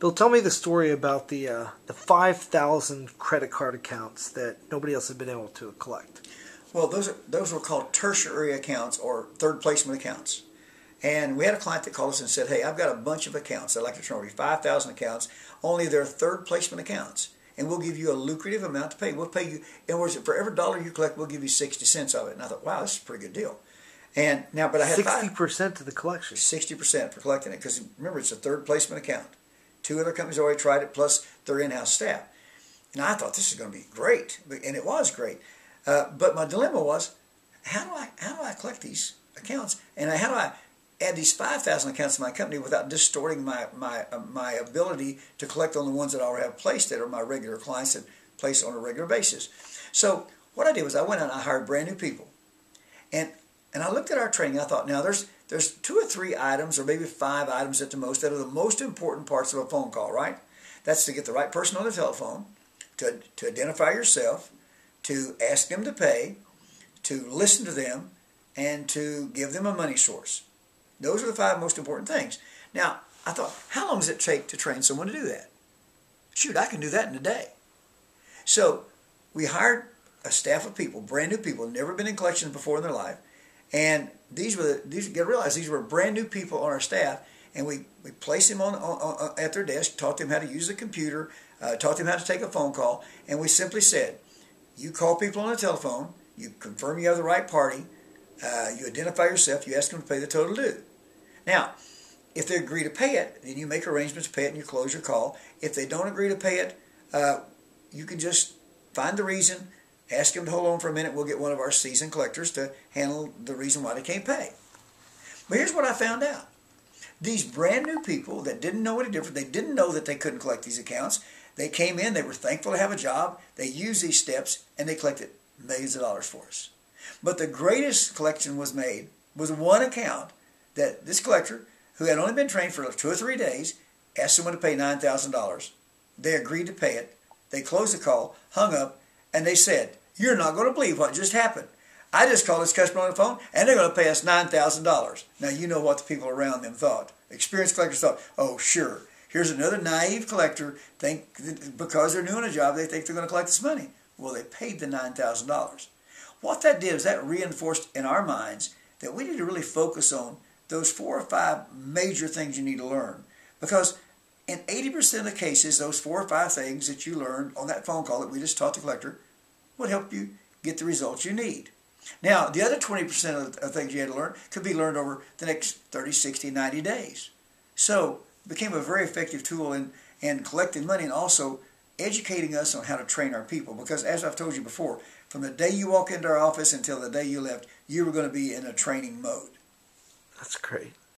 Bill, tell me the story about the 5,000 credit card accounts that nobody else had been able to collect. Well, those were called tertiary accounts or third placement accounts. And we had a client that called us and said, hey, I've got a bunch of accounts. I'd like to turn over 5,000 accounts. Only they're third placement accounts. And we'll give you a lucrative amount to pay. We'll pay you, in other words, for every dollar you collect, we'll give you 60 cents of it. And I thought, wow, this is a pretty good deal. And now, but I had 60% of the collection. 60% for collecting it. Because remember, it's a third placement account. 2 other companies already tried it, plus their in-house staff. And I thought, this is going to be great. And it was great. But my dilemma was, how do I collect these accounts? And how do I add these 5,000 accounts to my company without distorting my ability to collect on the ones that I already have placed that are my regular clients that place on a regular basis? So what I did was I went out and I hired brand new people. And I looked at our training. I thought, now there's 2 or 3 items, or maybe 5 items at the most, that are the most important parts of a phone call, right? That's to get the right person on the telephone, to identify yourself, to ask them to pay, to listen to them, and to give them a money source. Those are the 5 most important things. Now, I thought, how long does it take to train someone to do that? Shoot, I can do that in a day. So we hired a staff of people, brand new people, never been in collections before in their life. And these you got to realize these were brand new people on our staff, and we placed them at their desk, taught them how to use the computer, taught them how to take a phone call, and we simply said, you call people on the telephone, you confirm you have the right party, you identify yourself, you ask them to pay the total due. Now, if they agree to pay it, then you make arrangements to pay it and you close your call. If they don't agree to pay it, you can just find the reason, ask them to hold on for a minute. We'll get one of our seasoned collectors to handle the reason why they can't pay. But here's what I found out. These brand new people that didn't know any different, they didn't know that they couldn't collect these accounts. They came in, they were thankful to have a job, they used these steps, and they collected millions of dollars for us. But the greatest collection was made was one account that this collector, who had only been trained for 2 or 3 days, asked someone to pay $9,000. They agreed to pay it. They closed the call, hung up, and they said, you're not going to believe what just happened. I just called this customer on the phone, and they're going to pay us $9,000. Now, you know what the people around them thought. Experienced collectors thought, oh, sure, here's another naive collector. Because they're new in a job, they think they're going to collect this money. Well, they paid the $9,000. What that did is that reinforced in our minds that we need to really focus on those 4 or 5 major things you need to learn. Because in 80% of the cases, those 4 or 5 things that you learned on that phone call that we just taught the collector would help you get the results you need. Now, the other 20% of things you had to learn could be learned over the next 30, 60, 90 days. So it became a very effective tool in collecting money and also educating us on how to train our people. Because as I've told you before, from the day you walk into our office until the day you left, you were going to be in a training mode. That's great.